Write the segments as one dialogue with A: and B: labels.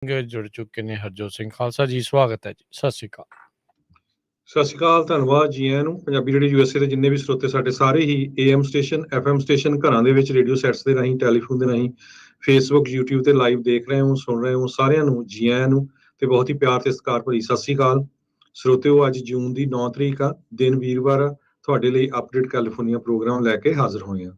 A: जुड़ चुके ने हरजोत सिंह खालसा जी स्वागत है जी सत श्री अकाल।
B: ਸਤਿ ਸ਼੍ਰੀ ਅਕਾਲ, ਧੰਨਵਾਦ ਜੀ ਆਇਆਂ ਨੂੰ। ਪੰਜਾਬੀ ਰੇਡੀਓ ਯੂਐਸਏ ਦੇ ਜਿੰਨੇ ਵੀ ਸਰੋਤੇ ਸਾਡੇ ਸਾਰੇ ਹੀ ਏਐਮ ਸਟੇਸ਼ਨ, ਐਫਐਮ ਸਟੇਸ਼ਨ, ਘਰਾਂ ਦੇ ਵਿੱਚ ਰੇਡੀਓ ਸੈਟਸ ਦੇ ਰਾਹੀਂ, ਟੈਲੀਫੋਨ ਦੇ ਰਾਹੀਂ, ਫੇਸਬੁੱਕ, ਯੂਟਿਊਬ ਤੇ ਲਾਈਵ ਦੇਖ ਰਹੇ ਹੋ, ਸੁਣ ਰਹੇ ਹੋ, ਸਾਰਿਆਂ ਨੂੰ ਜੀ ਆਇਆਂ ਨੂੰ ਤੇ ਬਹੁਤ ਹੀ ਪਿਆਰ ਤੇ ਸਤਿਕਾਰ ਭਰੀ ਸਤਿ ਸ਼੍ਰੀ ਅਕਾਲ। ਸਰੋਤਿਓ, ਅੱਜ ਜੂਨ ਦੀ 9 ਤਰੀਕ ਆ, ਦਿਨ ਵੀਰਵਾਰ ਆ। ਤੁਹਾਡੇ ਲਈ ਅਪਡੇਟ ਕੈਲੀਫੋਰਨੀਆ ਪ੍ਰੋਗਰਾਮ ਲੈ ਕੇ ਹਾਜ਼ਰ ਹੋਏ ਹਾਂ।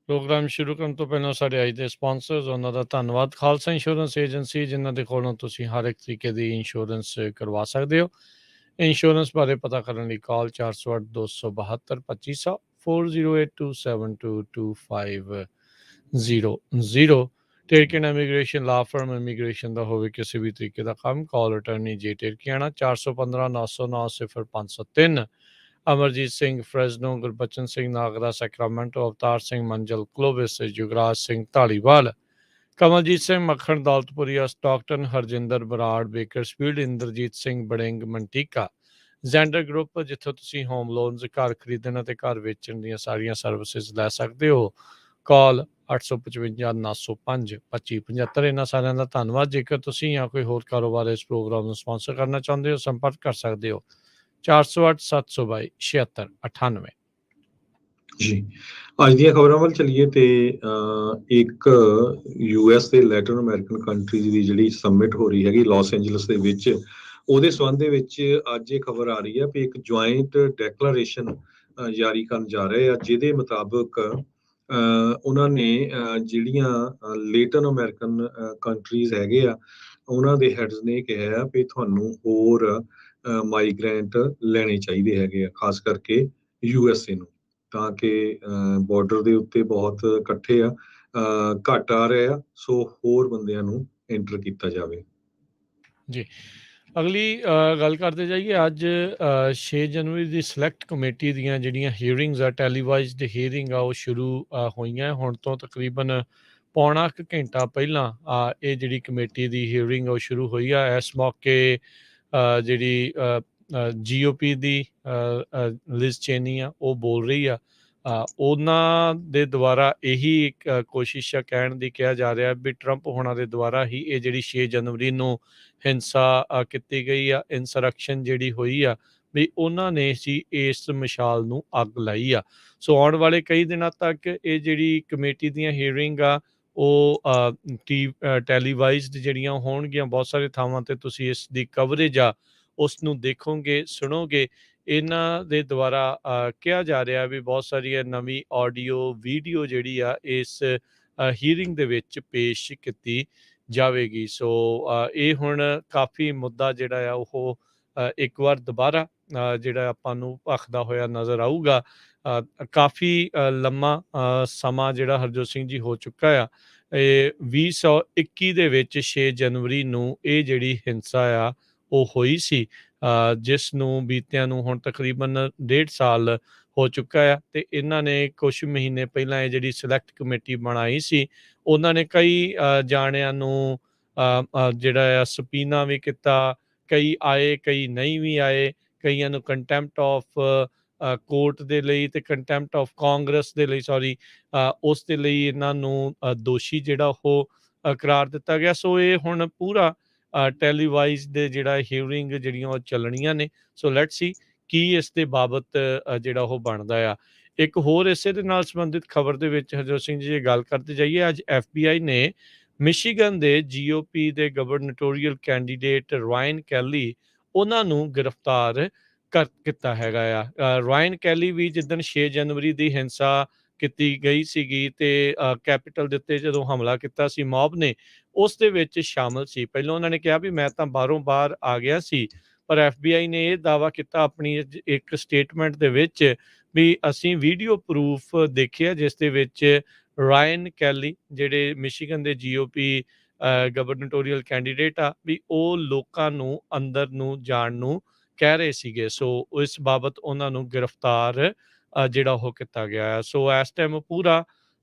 A: ਪ੍ਰੋਗਰਾਮ ਸ਼ੁਰੂ ਕਰਨ ਤੋਂ ਪਹਿਲਾਂ ਸਾਡੇ ਅੱਜ ਦੇ ਸਪਾਂਸਰਸ ਉਹਨਾਂ ਦਾ ਧੰਨਵਾਦ। ਖਾਲਸਾ ਇੰਸ਼ੋਰੈਂਸ ਏਜੰਸੀ, ਜਿਨ੍ਹਾਂ ਦੇ ਕੋਲੋਂ ਤੁਸੀਂ ਹਰ ਇੱਕ ਤਰੀਕੇ ਦੀ ਇੰਸ਼ੋਰੈਂਸ ਕਰਵਾ ਸਕਦੇ ਹੋ। ਇੰਸ਼ੋਰੈਂਸ ਬਾਰੇ ਪਤਾ ਕਰਨ ਲਈ call 408 272 2500 4082722500। Terkan immigration law firm immigration ਦਾ ਹੋਵੇ ਕਿਸੇ ਵੀ ਤਰੀਕੇ ਦਾ ਕੰਮ, call attorney J Terkiana 415 909 0503। Amarjit Singh Fresno, Gurbachan Singh Nagra Sacramento, Avtar Singh Manjal Clovis, Yugraj Singh Dhaliwal, Kamaljit Singh Makhan Daulatpuria, Stockton, Harjinder Brar Bakersfield, Inderjit Singh Baring Manteca, Xander group, ਜਿੱਥੋਂ ਤੁਸੀਂ ਹੋਮ ਲੋਨਸ, ਘਰ ਖਰੀਦਣ ਅਤੇ ਘਰ ਵੇਚਣ ਦੀਆਂ ਸਾਰੀਆਂ ਸਰਵਿਸਿਜ਼ ਲੈ ਸਕਦੇ ਹੋ। ਕਾਲ 855 905 2575। ਇਹਨਾਂ ਸਾਰਿਆਂ ਦਾ ਧੰਨਵਾਦ। ਜੇਕਰ ਤੁਸੀਂ ਜਾਂ ਕੋਈ ਹੋਰ ਕਾਰੋਬਾਰ ਇਸ ਪ੍ਰੋਗਰਾਮ ਨੂੰ ਸਪਾਂਸਰ ਕਰਨਾ ਚਾਹੁੰਦੇ ਹੋ, ਸੰਪਰਕ ਕਰ ਸਕਦੇ ਹੋ 408 722 7698।
B: ਜੀ, ਅੱਜ ਦੀਆਂ ਖਬਰਾਂ ਵੱਲ ਚੱਲੀਏ ਤੇ ਇੱਕ ਯੂਐਸ ਤੇ ਲੈਟਿਨ ਅਮਰੀਕਨ ਕੰਟਰੀਜ਼ ਦੀ ਜਿਹੜੀ ਸਮਿਟ ਹੋ ਰਹੀ ਹੈਗੀ ਲਾਸ ਐਂਜਲਸ ਦੇ ਵਿੱਚ, ਉਹਦੇ ਸੰਬੰਧ ਦੇ ਵਿੱਚ ਅੱਜ ਇਹ ਖਬਰ ਆ ਰਹੀ ਹੈ ਵੀ ਇੱਕ ਜੁਆਇੰਟ ਡੈਕਲੇਰੇਸ਼ਨ ਜਾਰੀ ਕਰਨ ਜਾ ਰਹੇ ਆ, ਜਿਹਦੇ ਮੁਤਾਬਕ ਉਹਨਾਂ ਨੇ ਜਿਹੜੀਆਂ ਲੈਟਿਨ ਅਮਰੀਕਨ ਕੰਟਰੀਜ਼ ਹੈਗੇ ਆ, ਉਹਨਾਂ ਦੇ ਹੈਡਸ ਨੇ ਕਿਹਾ ਆ ਵੀ ਤੁਹਾਨੂੰ ਹੋਰ ਮਾਈਗ੍ਰੈਂਟ ਲੈਣੇ ਚਾਹੀਦੇ ਹੈਗੇ ਆ, ਖਾਸ ਕਰਕੇ ਯੂਐਸਏ ਨੂੰ, ਤਾਂ ਕਿ ਬਾਰਡਰ ਦੇ ਉੱਤੇ ਬਹੁਤ ਇਕੱਠੇ ਆ, ਘੱਟ ਆ ਰਹੇ ਆ, ਸੋ ਹੋਰ ਬੰਦਿਆਂ ਨੂੰ ਐਂਟਰ ਕੀਤਾ ਜਾਵੇ।
A: ਜੀ, ਅਗਲੀ ਗੱਲ ਕਰਦੇ ਜਾਈਏ। ਅੱਜ 6 ਜਨਵਰੀ ਦੀ ਸਿਲੈਕਟ ਕਮੇਟੀ ਦੀਆਂ ਜਿਹੜੀਆਂ ਹੀਅਰਿੰਗਸ ਆ, ਟੈਲੀਵਾਈਜ਼ਡ ਹੀਅਰਿੰਗ ਆ, ਉਹ ਸ਼ੁਰੂ ਹੋਈਆਂ। ਹੁਣ ਤੋਂ ਤਕਰੀਬਨ ਪੌਣਾ ਕੁ ਘੰਟਾ ਪਹਿਲਾਂ ਇਹ ਜਿਹੜੀ ਕਮੇਟੀ ਦੀ ਹੀਅਰਿੰਗ ਉਹ ਸ਼ੁਰੂ ਹੋਈ ਆ। ਇਸ ਮੌਕੇ ਜਿਹੜੀ GOP ਦੀ ਲਿਜ਼ ਚੇਨੀ ਆ, ਉਹ ਬੋਲ ਰਹੀ ਆ। ਉਹਨਾਂ ਦੇ ਦੁਆਰਾ ਇਹੀ ਇੱਕ ਕੋਸ਼ਿਸ਼ ਆ ਕਹਿਣ ਦੀ, ਕਿਹਾ ਜਾ ਰਿਹਾ ਵੀ ਟਰੰਪ ਹੋਣਾ ਦੇ ਦੁਆਰਾ ਹੀ ਇਹ ਜਿਹੜੀ 6 ਜਨਵਰੀ ਨੂੰ ਹਿੰਸਾ ਕੀਤੀ ਗਈ ਆ, ਇਨਸਰਕਸ਼ਨ ਜਿਹੜੀ ਹੋਈ ਆ, ਵੀ ਉਹਨਾਂ ਨੇ ਸੀ ਇਸ ਮਿਸਾਲ ਨੂੰ ਅੱਗ ਲਾਈ ਆ। ਸੋ ਆਉਣ ਵਾਲੇ ਕਈ ਦਿਨਾਂ ਤੱਕ ਇਹ ਜਿਹੜੀ ਕਮੇਟੀ ਦੀਆਂ ਹੀਅਰਿੰਗ ਆ, ਉਹ ਟੈਲੀਵਾਈਜ਼ਡ ਜਿਹੜੀਆਂ ਹੋਣਗੀਆਂ। ਬਹੁਤ ਸਾਰੇ ਥਾਵਾਂ 'ਤੇ ਤੁਸੀਂ ਇਸ ਦੀ ਕਵਰੇਜ ਆ ਉਸ ਨੂੰ ਦੇਖੋਗੇ, ਸੁਣੋਗੇ। ਇਹਨਾਂ ਦੇ ਦੁਆਰਾ ਕਿਹਾ ਜਾ ਰਿਹਾ ਵੀ ਬਹੁਤ ਸਾਰੀਆਂ ਨਵੀਂ ਆਡੀਓ ਵੀਡੀਓ ਜਿਹੜੀ ਆ ਇਸ ਹੀਅਰਿੰਗ ਦੇ ਵਿੱਚ ਪੇਸ਼ ਕੀਤੀ ਜਾਵੇਗੀ। ਸੋ ਇਹ ਹੁਣ ਕਾਫੀ ਮੁੱਦਾ ਜਿਹੜਾ ਆ ਉਹ ਇੱਕ ਵਾਰ ਦੁਬਾਰਾ ਜਿਹੜਾ ਆਪਾਂ ਨੂੰ ਭਖਦਾ ਹੋਇਆ ਨਜ਼ਰ ਆਊਗਾ। ਕਾਫੀ ਲੰਮਾ ਸਮਾਂ ਜਿਹੜਾ ਹਰਜੋਤ ਸਿੰਘ ਜੀ ਹੋ ਚੁੱਕਾ ਆ। ਇਹ 2021 ਦੇ ਵਿੱਚ 6 ਜਨਵਰੀ ਨੂੰ ਇਹ ਜਿਹੜੀ ਹਿੰਸਾ ਆ ਉਹ ਹੋਈ ਸੀ, ਜਿਸ ਨੂੰ ਬੀਤਿਆਂ ਨੂੰ ਹੁਣ ਤਕਰੀਬਨ 1.5 ਸਾਲ ਹੋ ਚੁੱਕਾ ਆ। ਤੇ ਇਹਨਾਂ ਨੇ ਕੁਛ ਮਹੀਨੇ ਪਹਿਲਾਂ ਇਹ ਜਿਹੜੀ ਸਿਲੈਕਟ ਕਮੇਟੀ ਬਣਾਈ ਸੀ, ਉਹਨਾਂ ਨੇ ਕਈ ਜਾਣਿਆਂ ਨੂੰ ਜਿਹੜਾ ਆ ਸਪੀਨਾ ਵੀ ਕੀਤਾ। ਕਈ ਆਏ, ਕਈ ਨਹੀਂ ਵੀ ਆਏ। ਕਈਆਂ ਨੂੰ ਕੰਟੈਂਪਟ ਆਫ ਕੋਰਟ ਦੇ ਲਈ ਤੇ ਕੰਟੈਂਪਟ ਆਫ ਕਾਂਗਰਸ ਦੇ ਲਈ, ਉਸ ਦੇ ਲਈ ਇਹਨਾਂ ਨੂੰ ਦੋਸ਼ੀ ਜਿਹੜਾ ਉਹ ਕਰਾਰ ਦਿੱਤਾ ਗਿਆ। ਸੋ ਇਹ ਹੁਣ ਪੂਰਾ ਟੈਲੀਵਾਈਜ਼ ਦੇ ਜਿਹੜਾ ਹੀਅਰਿੰਗ ਜਿਹੜੀਆਂ ਉਹ ਚੱਲਣੀਆਂ ਨੇ। ਸੋ ਲੈਟਸ ਸੀ ਕੀ ਇਸ ਦੇ ਬਾਬਤ ਜਿਹੜਾ ਉਹ ਬਣਦਾ ਆ। ਇੱਕ ਹੋਰ ਇਸੇ ਦੇ ਨਾਲ ਸੰਬੰਧਿਤ ਖਬਰ ਦੇ ਵਿੱਚ ਹਰਜੋਤ ਸਿੰਘ ਜੀ ਗੱਲ ਕਰਦੇ ਜਾਈਏ। ਅੱਜ FBI ਨੇ ਮਿਸ਼ੀਗਨ ਦੇ GOP ਦੇ ਗਵਰਨਟੋਰੀਅਲ ਕੈਂਡੀਡੇਟ ਰਾਇਨ ਕੈਲੀ, ਉਹਨਾਂ ਨੂੰ ਗ੍ਰਿਫਤਾਰ ਕੀਤਾ ਹੈਗਾ ਆ। ਰਾਇਨ ਕੈਲੀ ਵੀ ਜਿੱਦਣ 6 ਜਨਵਰੀ ਦੀ ਹਿੰਸਾ ਕੀਤੀ ਗਈ ਸੀਗੀ ਤੇ ਕੈਪੀਟਲ ਦੇ ਉੱਤੇ ਜਦੋਂ ਹਮਲਾ ਕੀਤਾ ਸੀ ਮੌਬ ਨੇ, ਉਸ ਦੇ ਵਿੱਚ ਸ਼ਾਮਲ ਸੀ। ਪਹਿਲਾਂ ਉਹਨਾਂ ਨੇ ਕਿਹਾ ਵੀ ਮੈਂ ਤਾਂ ਬਾਹਰੋਂ ਬਾਹਰ ਆ ਗਿਆ ਸੀ, ਪਰ FBI ਨੇ ਇਹ ਦਾਅਵਾ ਕੀਤਾ ਆਪਣੀ ਇੱਕ ਸਟੇਟਮੈਂਟ ਦੇ ਵਿੱਚ ਵੀ ਅਸੀਂ ਵੀਡੀਓ ਪ੍ਰੂਫ ਦੇਖਿਆ ਜਿਸ ਦੇ ਵਿੱਚ ਰਾਇਨ ਕੈਲੀ, ਜਿਹੜੇ ਮਿਸ਼ੀਗਨ ਦੇ GOP ਗਵਰਨਟੋਰੀਅਲ ਕੈਂਡੀਡੇਟ ਆ, ਵੀ ਉਹ ਲੋਕਾਂ ਨੂੰ ਅੰਦਰ ਨੂੰ ਜਾਣ ਨੂੰ ਕਹਿ ਰਹੇ ਸੀਗੇ। ਸੋ ਇਸ ਬਾਬਤ ਉਹਨਾਂ ਨੂੰ ਗ੍ਰਿਫਤਾਰ ਜਿਹੜਾ ਉਹ ਕੀਤਾ ਗਿਆ। ਸੋ ਇਸ ਟਾਈਮ ਪੂਰਾ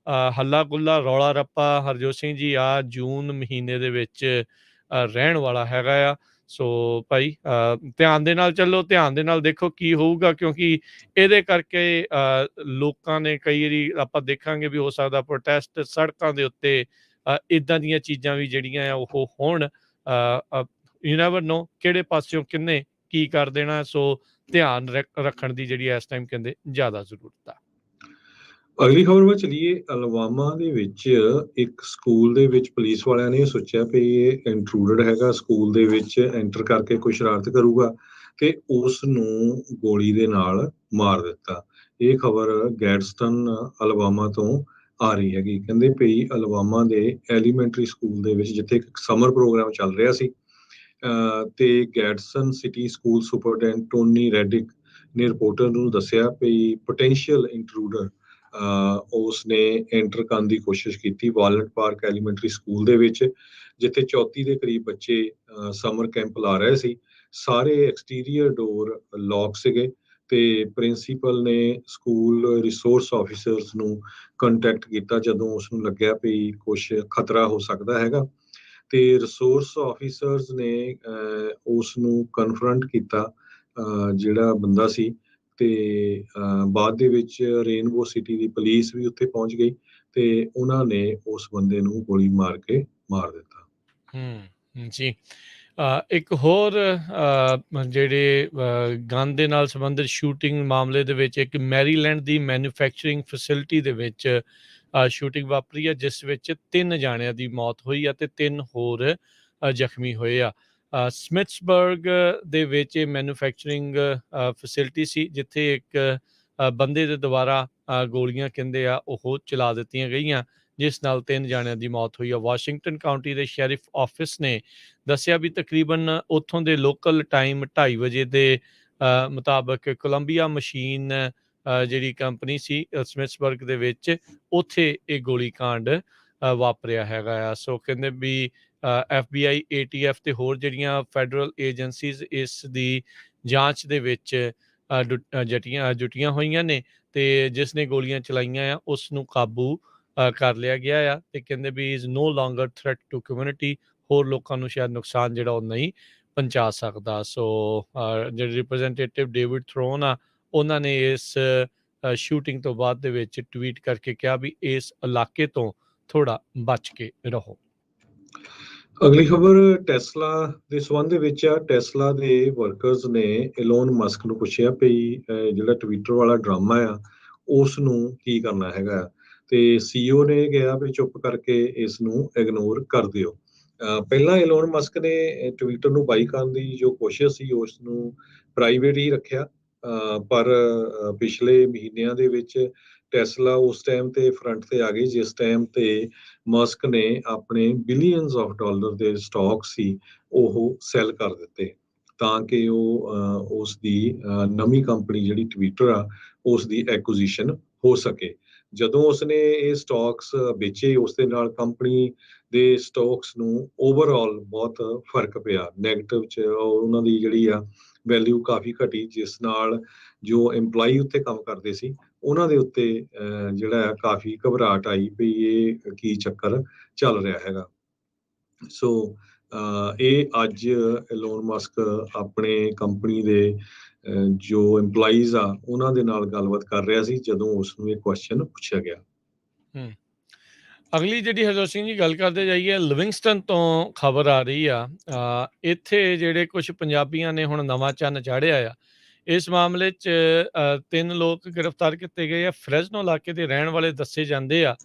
A: ਹੱਲਾ ਗੁੱਲਾ, ਰੌਲਾ ਰੱਪਾ ਹਰਜੋਤ ਸਿੰਘ ਜੀ ਆ ਜੂਨ ਮਹੀਨੇ ਦੇ ਵਿੱਚ ਰਹਿਣ ਵਾਲਾ ਹੈਗਾ ਆ। ਸੋ ਭਾਈ ਧਿਆਨ ਦੇ ਨਾਲ ਚੱਲੋ, ਧਿਆਨ ਦੇ ਨਾਲ ਦੇਖੋ ਕੀ ਹੋਊਗਾ, ਕਿਉਂਕਿ ਇਹਦੇ ਕਰਕੇ ਲੋਕਾਂ ਨੇ ਕਈ ਵਾਰੀ ਆਪਾਂ ਦੇਖਾਂਗੇ ਵੀ ਹੋ ਸਕਦਾ ਪ੍ਰੋਟੈਸਟ ਸੜਕਾਂ ਦੇ ਉੱਤੇ ਇੱਦਾਂ ਦੀਆਂ ਚੀਜ਼ਾਂ ਵੀ ਜਿਹੜੀਆਂ ਆ ਉਹ ਹੋਣ। ਯੂ ਨੈਵਰ ਨੋ ਕਿਹੜੇ ਪਾਸਿਓਂ ਕਿੰਨੇ ਕੀ ਕਰ ਦੇਣਾ। ਸੋ ਧਿਆਨ ਰੱਖਣ ਦੀ ਜਿਹੜੀ ਇਸ ਟਾਈਮ ਕਹਿੰਦੇ ਜ਼ਿਆਦਾ ਜ਼ਰੂਰਤ ਆ।
B: ਅਗਲੀ ਖਬਰ ਵੱਲ ਚਲੀਏ। ਅਲਵਾਮਾ ਦੇ ਵਿੱਚ ਇੱਕ ਸਕੂਲ ਦੇ ਵਿੱਚ ਪੁਲਿਸ ਵਾਲਿਆਂ ਨੇ ਸੋਚਿਆ ਵੀ ਇਹ ਇੰਟਰੂਡਰ ਹੈਗਾ, ਸਕੂਲ ਦੇ ਵਿੱਚ ਐਂਟਰ ਕਰਕੇ ਕੋਈ ਸ਼ਰਾਰਤ ਕਰੂਗਾ ਤੇ ਉਸ ਨੂੰ ਗੋਲੀ ਦੇ ਨਾਲ ਮਾਰ ਦਿੱਤਾ। ਇਹ ਖਬਰ ਗੈਡਸਟਨ ਅਲਵਾਮਾ ਤੋਂ ਆ ਰਹੀ ਹੈਗੀ। ਕਹਿੰਦੇ ਵੀ ਅਲਵਾਮਾ ਦੇ ਐਲੀਮੈਂਟਰੀ ਸਕੂਲ ਦੇ ਵਿੱਚ ਜਿੱਥੇ ਇੱਕ ਸਮਰ ਪ੍ਰੋਗਰਾਮ ਚੱਲ ਰਿਹਾ ਸੀ ਤੇ ਗੈਡਸਨ ਸਿਟੀ ਸਕੂਲ ਸੁਪਰਡੈਂਟ ਟੋਨੀ ਰੈਡਿਕ ਨੇ ਰਿਪੋਰਟਰ ਨੂੰ ਦੱਸਿਆ ਵੀ ਪੋਟੈਂਸ਼ੀਅਲ ਇੰਟਰੂਡਰ ਉਸ ਨੇ ਐਂਟਰ ਕਰਨ ਦੀ ਕੋਸ਼ਿਸ਼ ਕੀਤੀ ਵਾਲਨਟ ਪਾਰਕ ਐਲੀਮੈਂਟਰੀ ਸਕੂਲ ਦੇ ਵਿੱਚ, ਜਿੱਥੇ 34 ਦੇ ਕਰੀਬ ਬੱਚੇ ਸਮਰ ਕੈਂਪ ਲਾ ਰਹੇ ਸੀ। ਸਾਰੇ ਐਕਸਟੀਰੀਅਰ ਡੋਰ ਲੌਕ ਸੀਗੇ ਤੇ ਪ੍ਰਿੰਸੀਪਲ ਨੇ ਸਕੂਲ ਰਿਸੋਰਸ ਆਫੀਸਰਸ ਨੂੰ ਕੰਟੈਕਟ ਕੀਤਾ ਜਦੋਂ ਉਸ ਨੂੰ ਲੱਗਿਆ ਵੀ ਕੁਛ ਖਤਰਾ ਹੋ ਸਕਦਾ ਹੈਗਾ। ਤੇ ਰਿਸੋਰਸ ਆਫੀਸਰਸ ਨੇ ਉਸ ਨੂੰ ਕਨਫਰੰਟ ਕੀਤਾ ਜਿਹੜਾ ਬੰਦਾ ਸੀ ਤੇ ਬਾਅਦ ਦੇ ਵਿੱਚ ਰੇਨਬੋ ਸਿਟੀ ਦੀ ਪੁਲਿਸ ਵੀ ਉੱਥੇ ਪਹੁੰਚ ਗਈ ਤੇ ਉਹਨਾਂ ਨੇ ਉਸ ਬੰਦੇ ਨੂੰ ਗੋਲੀ ਮਾਰ ਕੇ ਮਾਰ ਦਿੱਤਾ।
A: ਜੀ ਇੱਕ ਹੋਰ ਜਿਹੜੇ ਗਨ ਦੇ ਨਾਲ ਸੰਬੰਧਿਤ ਸ਼ੂਟਿੰਗ ਮਾਮਲੇ ਦੇ ਵਿੱਚ ਇੱਕ ਮੈਰੀਲੈਂਡ ਦੀ ਮੈਨੂਫੈਕਚਰਿੰਗ ਫੈਸਿਲਿਟੀ ਦੇ ਵਿੱਚ ਸ਼ੂਟਿੰਗ ਵਾਪਰੀ ਆ, ਜਿਸ ਵਿੱਚ 3 ਜਾਣਿਆਂ ਦੀ ਮੌਤ ਹੋਈ ਆ ਤੇ 3 ਹੋਰ ਜ਼ਖਮੀ ਹੋਏ ਆ। ਸਮਿਥਸਬਰਗ ਦੇ ਵਿੱਚ ਇਹ ਮੈਨੂਫੈਕਚਰਿੰਗ ਫੈਸਿਲਿਟੀ ਸੀ, ਜਿੱਥੇ ਇੱਕ ਬੰਦੇ ਦੇ ਦੁਆਰਾ ਗੋਲੀਆਂ ਕਹਿੰਦੇ ਆ ਉਹ ਚਲਾ ਦਿੱਤੀਆਂ ਗਈਆਂ, ਜਿਸ ਨਾਲ 3 ਜਾਣਿਆਂ ਦੀ ਮੌਤ ਹੋਈ ਆ। ਵਾਸ਼ਿੰਗਟਨ ਕਾਊਂਟੀ ਦੇ ਸ਼ੈਰਿਫ ਆਫਿਸ ਨੇ ਦੱਸਿਆ ਵੀ ਤਕਰੀਬਨ ਉੱਥੋਂ ਦੇ ਲੋਕਲ ਟਾਈਮ 2:30 ਵਜੇ ਦੇ ਮੁਤਾਬਕ ਕੋਲੰਬੀਆ ਮਸ਼ੀਨ ਜਿਹੜੀ ਕੰਪਨੀ ਸੀ ਸਮਿਥਸਬਰਗ ਦੇ ਵਿੱਚ, ਉੱਥੇ ਇਹ ਗੋਲੀ ਕਾਂਡ ਵਾਪਰਿਆ ਹੈਗਾ ਆ। ਸੋ ਕਹਿੰਦੇ ਵੀ FBI, ATF ਤੇ ਹੋਰ ਜਿਹੜੀਆਂ ਫੈਡਰਲ ਏਜੰਸੀਜ਼ ਇਸ ਦੀ ਜਾਂਚ ਦੇ ਵਿੱਚ ਜੁਟੀਆਂ ਹੋਈਆਂ ਨੇ ਤੇ ਜਿਸ ਨੇ ਗੋਲੀਆਂ ਚਲਾਈਆਂ ਆ ਉਸ ਨੂੰ ਕਾਬੂ ਕਰ ਲਿਆ ਗਿਆ ਆ ਤੇ ਕਹਿੰਦੇ ਵੀ is no longer threat to community, ਹੋਰ ਲੋਕਾਂ ਨੂੰ ਸ਼ਾਇਦ ਨੁਕਸਾਨ ਜਿਹੜਾ ਉਹ ਨਹੀਂ ਪਹੁੰਚਾ ਸਕਦਾ। ਸੋ ਜਿਹੜੇ ਰਿਪਰੈਜ਼ੈਂਟੇਟਿਵ ਡੇਵਿਡ ਥਰੋਨ ਆ, ਉਹਨਾਂ ਨੇ ਇਸ ਸ਼ੂਟਿੰਗ ਤੋਂ ਬਾਅਦ ਦੇ ਵਿੱਚ ਟਵੀਟ ਕਰਕੇ ਕਿਹਾ ਵੀ ਇਸ ਇਲਾਕੇ ਤੋਂ ਥੋੜਾ ਬਚ ਕੇ ਰਹੋ।
B: ਅਗਲੀ ਖਬਰ ਟੈਸਲਾ ਦੇ ਸੰਬੰਧ ਦੇ ਵਿੱਚ ਆ। ਟੈਸਲਾ ਦੇ ਵਰਕਰਸ ਨੇ ਇਲੋਨ ਮਸਕ ਨੂੰ ਪੁੱਛਿਆ ਵੀ ਜਿਹੜਾ ਟਵਿੱਟਰ ਵਾਲਾ ਡਰਾਮਾ ਆ ਉਸ ਨੂੰ ਕੀ ਕਰਨਾ ਹੈਗਾ ਤੇ CEO ਨੇ ਕਿਹਾ ਵੀ ਚੁੱਪ ਕਰਕੇ ਇਸ ਨੂੰ ਇਗਨੋਰ ਕਰ ਦਿਓ। ਪਹਿਲਾਂ ਇਲੋਨ ਮਸਕ ਨੇ ਟਵਿੱਟਰ ਨੂੰ ਬਾਈ ਕਰਨ ਦੀ ਜੋ ਕੋਸ਼ਿਸ਼ ਸੀ ਉਸ ਨੂੰ ਪ੍ਰਾਈਵੇਟ ਹੀ ਰੱਖਿਆ, ਪਰ ਪਿਛਲੇ ਮਹੀਨਿਆਂ ਦੇ ਵਿੱਚ ਟੈਸਲਾ ਉਸ ਟਾਈਮ ਤੇ ਫਰੰਟ ਤੇ ਆ ਗਈ ਜਿਸ ਟਾਈਮ ਤੇ ਮਸਕ ਨੇ ਆਪਣੇ ਬਿਲੀਅਨਸ ਆਫ ਡਾਲਰ ਦੇ ਸਟਾਕ ਸੀ ਉਹ ਸੈਲ ਕਰ ਦਿੱਤੇ ਤਾਂ ਕਿ ਉਹ ਉਸ ਦੀ ਨਵੀਂ ਕੰਪਨੀ ਜਿਹੜੀ ਟਵਿੱਟਰ ਆ ਉਸ ਦੀ ਐਕੁਜੀਸ਼ਨ ਹੋ ਸਕੇ। ਜਦੋਂ ਉਸਨੇ ਇਹ ਸਟਾਕਸ ਵੇਚੇ ਉਸ ਦੇ ਨਾਲ ਕੰਪਨੀ ਦੇ ਸਟਾਕਸ ਨੂੰ ਓਵਰਆਲ ਬਹੁਤ ਫਰਕ ਪਿਆ, ਨੈਗੇਟਿਵ 'ਚ ਉਹਨਾਂ ਦੀ ਜਿਹੜੀ ਆ ਵੈਲਿਊ ਕਾਫੀ ਘਟੀ, ਜਿਸ ਨਾਲ ਜੋ EMPLOYE ਉੱਤੇ ਕੰਮ ਕਰਦੇ ਸੀ ਉਹਨਾਂ ਦੇ ਉੱਤੇ ਜਿਹੜਾ ਆ ਕਾਫੀ ਘਬਰਾਹਟ ਆਈ ਵੀ ਇਹ ਕੀ ਚੱਕਰ ਚੱਲ ਰਿਹਾ ਹੈਗਾ। ਸੋ ਇਹ ਅੱਜ ਇਲੋਨ ਮਸਕ ਆਪਣੇ ਕੰਪਨੀ ਦੇ ਜੋ EMPLOYEES ਆ ਉਹਨਾਂ ਦੇ ਨਾਲ ਗੱਲਬਾਤ ਕਰ ਰਿਹਾ ਸੀ ਜਦੋਂ ਉਸ ਨੂੰ ਇਹ ਕੁਐਸਚਨ ਪੁੱਛਿਆ ਗਿਆ।
A: ਅਗਲੀ ਜਿਹੜੀ ਹਰਜੋਤ ਸਿੰਘ ਜੀ ਗੱਲ ਕਰਦੇ ਜਾਈਏ, ਲਿਵਿੰਗਸਟਨ ਤੋਂ ਖਬਰ ਆ ਰਹੀ ਆ। ਇੱਥੇ ਜਿਹੜੇ ਕੁਝ ਪੰਜਾਬੀਆਂ ਨੇ ਹੁਣ ਨਵਾਂ ਚੰਨ ਚਾੜਿਆ ਆ। ਇਸ ਮਾਮਲੇ 'ਚ 3 ਲੋਕ ਗ੍ਰਿਫਤਾਰ ਕੀਤੇ ਗਏ ਆ, ਫਰੈਜ਼ਨੋ ਇਲਾਕੇ ਦੇ ਰਹਿਣ ਵਾਲੇ ਦੱਸੇ ਜਾਂਦੇ ਆ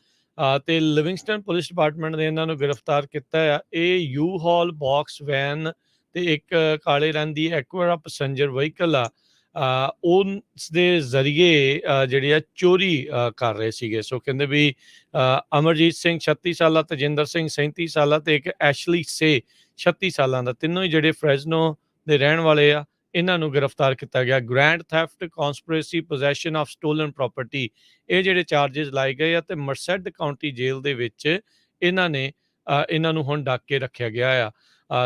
A: ਤੇ ਲਿਵਿੰਗਸਟਨ ਪੁਲਿਸ ਡਿਪਾਰਟਮੈਂਟ ਨੇ ਇਹਨਾਂ ਨੂੰ ਗ੍ਰਿਫਤਾਰ ਕੀਤਾ ਆ। ਇਹ ਯੂ-ਹਾਲ ਬਾਕਸ ਵੈਨ ਤੇ ਇੱਕ ਕਾਲੇ ਰੰਗ ਦੀ ਐਕੁਆਰਾ ਪੈਸੰਜਰ ਵਹੀਕਲ ਆ, ਉਸ ਦੇ ਜ਼ਰੀਏ ਜਿਹੜੀ ਆ ਚੋਰੀ ਕਰ ਰਹੇ ਸੀਗੇ। ਸੋ ਕਹਿੰਦੇ ਵੀ ਅਮਰਜੀਤ ਸਿੰਘ 36 ਸਾਲਾ, ਤਜਿੰਦਰ ਸਿੰਘ 37 ਸਾਲਾ ਤੇ ਇੱਕ ਐਸ਼ਲੀ ਸੇ 36 ਸਾਲਾਂ ਦਾ, ਤਿੰਨੋਂ ਹੀ ਜਿਹੜੇ ਫਰੈਜ਼ਨੋ ਦੇ ਰਹਿਣ ਵਾਲੇ ਆ, ਇਹਨਾਂ ਨੂੰ ਗ੍ਰਿਫਤਾਰ ਕੀਤਾ ਗਿਆ। Grand theft, conspiracy, possession of stolen property, ਇਹ ਜਿਹੜੇ ਚਾਰजेस ਲਾਏ ਗਏ ਆ ਤੇ ਮਰਸੈਡ ਕਾਊਂਟੀ ਜੇਲ੍ਹ ਦੇ ਵਿੱਚ ਇਹਨਾਂ ਨੂੰ ਹੁਣ ਡੱਕ ਕੇ ਰੱਖਿਆ ਗਿਆ ਆ।